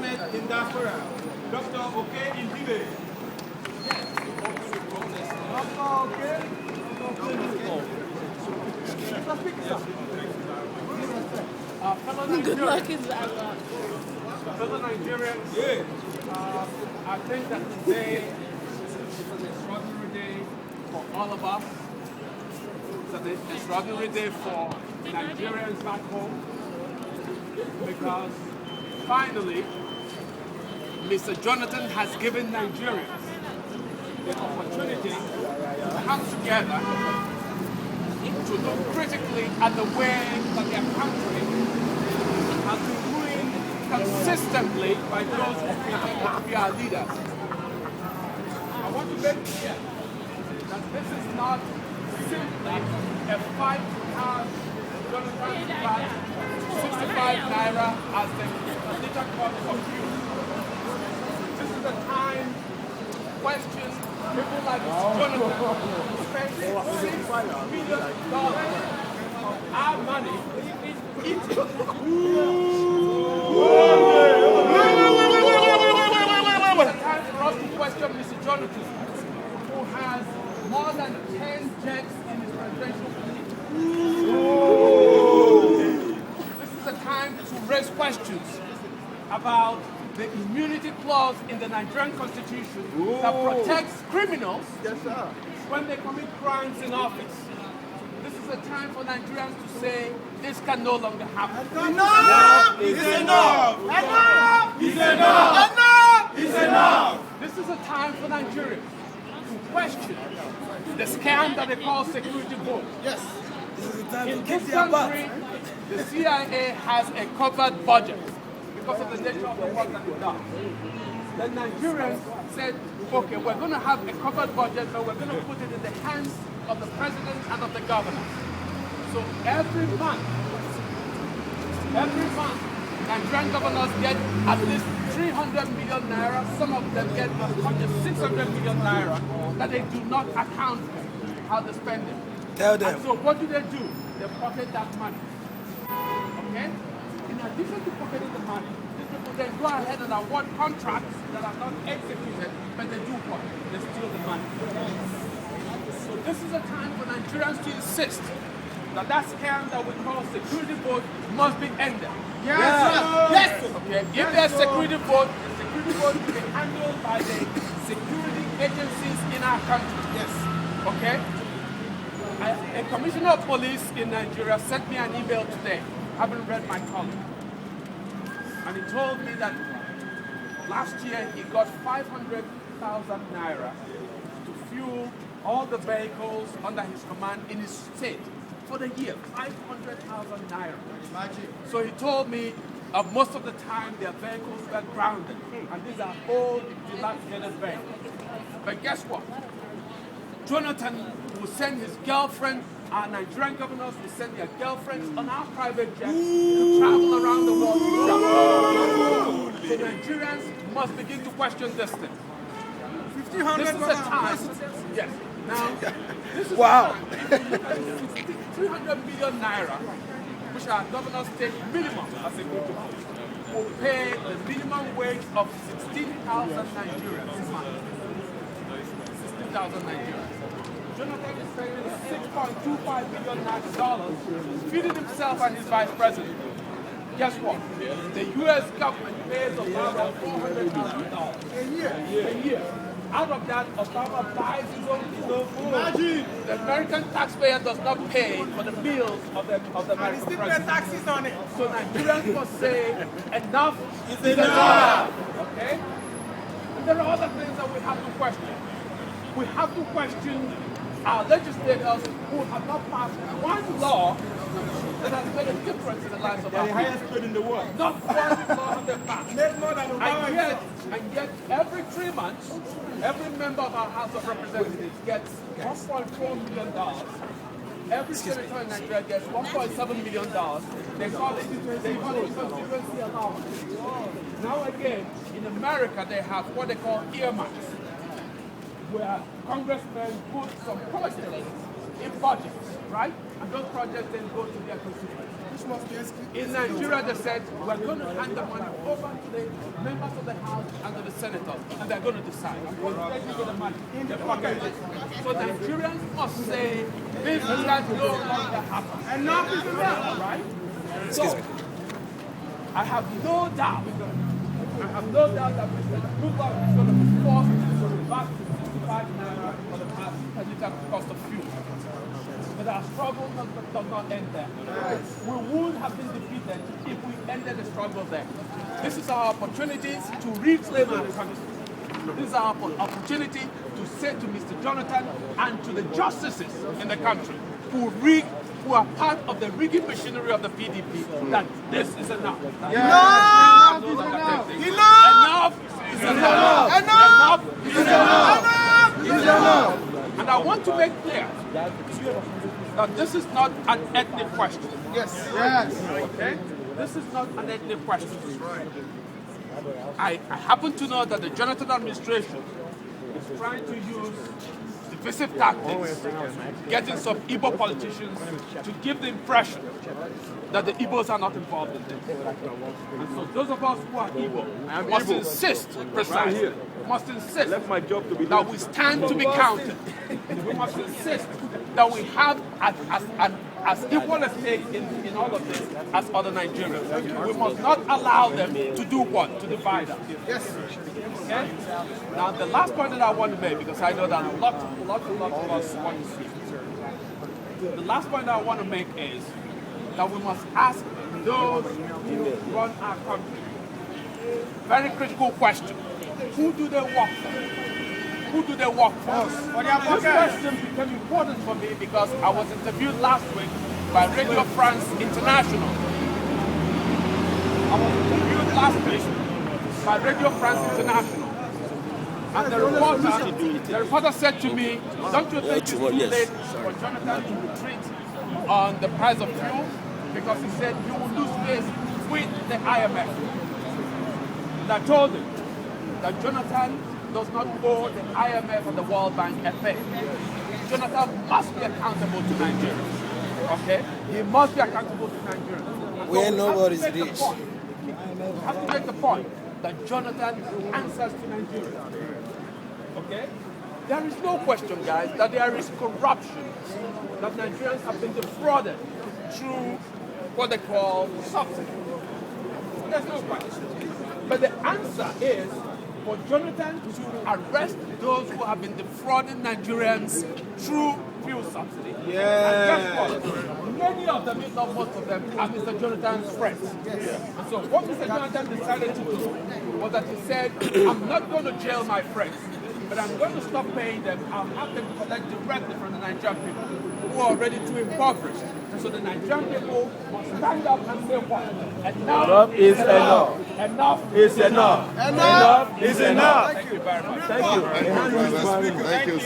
Mohammed in diaspora. Dr. Oke Indibe. Dr. Oke. Good luck is that. Fellow Nigerians, I think that today is an extraordinary day for all of us. It's an extraordinary day for Nigerians back home because finally Mr. Jonathan has given Nigerians the opportunity to come together to look critically at the way that their country has been ruling consistently by those who claim to be our leaders. I want to make clear that this is not simply a fight to have Jonathan back 65 naira as the leader cost of fuel. This is a time to question people like Jonathan who spent $6 million of our money question Mr. Jonathan, who has more than 10 jets in his presidential fleet. This is a time to raise questions about the immunity clause in the Nigerian Constitution that protects criminals when they commit crimes in office. This is a time for Nigerians to say this can no longer happen. Enough is enough! Enough is enough! Enough is enough! This is a time for Nigerians to question the scam that they call security vote. Yes. This is the time In to this kick their butt. country, the CIA has a covered budget because of the nature of the work that it does. The Nigerians said, okay, we're going to have a covered budget, but we're going to put it in the hands of the president and of the governor. So every month, Nigerian governors get at least 300 million naira. Some of them get as much as 600 million naira that they do not account for how they spend it. Tell them. And so what do? They pocket that money. Okay? In addition to pocketing the money, these people then go ahead and award contracts that are not executed, but they do what? They steal the money. So this is a time for Nigerians to insist that that scam that we call security vote must be ended. Yes. Okay. If there's security vote, the security vote will be handled by the security agencies in our country. Yes. Okay. A commissioner of police in Nigeria sent me an email today, having read my column, and he told me that last year he got 500,000 naira to fuel all the vehicles under his command in his state for the year. 500,000 naira. Imagine. So he told me most of the time their vehicles were grounded, and these are old, dilapidated vehicles. But guess what? Jonathan will send his girlfriend, our Nigerian governors will send their girlfriends on our private jets to travel around the world. So Nigerians must begin to question this thing. 1,500 This is a time. Yes. Now, this is Wow. 300 million naira, which our governors take minimum as a group, will pay the minimum wage of 16,000 Nigerians a month. 16,000 Nigerians. Jonathan is spending $6.25 million feeding himself and his vice president. Guess what? The U.S. government pays Obama $400,000 a year. Out of that, Obama buys his own food. Imagine. The American taxpayer does not pay for the meals of the And he American still pay president. taxes on it. So Nigerians must say, enough It's enough. Okay? And there are other things that we have to question. We have to question our legislators who have not passed one law that has made a difference in the lives of our people. highest paid in the world. Not one law have they passed. Make more than Obama. And yet, every 3 months, every member of our House of Representatives gets $1.4 million. Every senator in Nigeria gets $1.7 million. They call it constituency allowance. Now again, in America, they have what they call earmarks, where congressmen put some projects in budgets, right? And those projects then go to their constituents. In Nigeria, they said, we're going to hand the money over to the members of the House and to the senators, and they're going to decide. I'm going to take you the money in the pocket. So Nigerians must say, this can no longer happen. Enough is enough, right? So, I have no doubt that Mr. Goodluck is going to be forced to go back to 65 naira for the cost of fuel. But our struggle does not end there. We would have been defeated if we ended the struggle there. This is our opportunity to reclaim our country. This is our opportunity to say to Mr. Jonathan and to the justices in the country who are part of the rigging machinery of the PDP that this is enough. Enough is enough. Enough is enough. Enough is enough. Enough is enough. And I want to make clear that this is not an ethnic question. Yes. Yes. Okay? This is not an ethnic question. I happen to know that the Jonathan administration is trying to use divisive tactics, getting some Igbo politicians to give the impression that the Igbos are not involved in this. And so those of us who are Igbo must insist, precisely, must insist that we stand to be counted. We must insist that we have as equal a stake in all of this as other Nigerians. We must not allow them to do what? To divide us. Yes. Okay? Now the last point that I want to make, because I know that lots of us want to speak. The last point that I want to make is that we must ask those who run our country very critical question. Who do they work for? Who do they work for? This question became important for me because I was interviewed last week by Radio France International. I was interviewed last week by Radio France International. And the reporter said to me, don't you think it's too late for Jonathan to retreat on the price of fuel? Because he said you will lose face with the IMF. And I told him that Jonathan does not owe the IMF and the World Bank a thing. Jonathan must be accountable to Nigeria. Okay? He must be accountable to Nigeria. Where nobody's rich. We have to make the point that Jonathan answers to Nigeria. Okay? There is no question, guys, that there is corruption, that Nigerians have been defrauded through what they call subsidy. There's no question. But the answer is for Jonathan to arrest those who have been defrauding Nigerians through fuel subsidy. Yeah. And guess what? Many of them, if not most of them, are Mr. Jonathan's friends. And so what Mr. Jonathan decided to do was that he said, I'm not going to jail my friends, but I'm going to stop paying them. I'll have them collect directly from the Nigerian people who are already too impoverished. And so the Nigerian people must stand up and say what? Enough is enough. Enough is enough. Enough is enough. Thank you very much. Thank you. Thank you.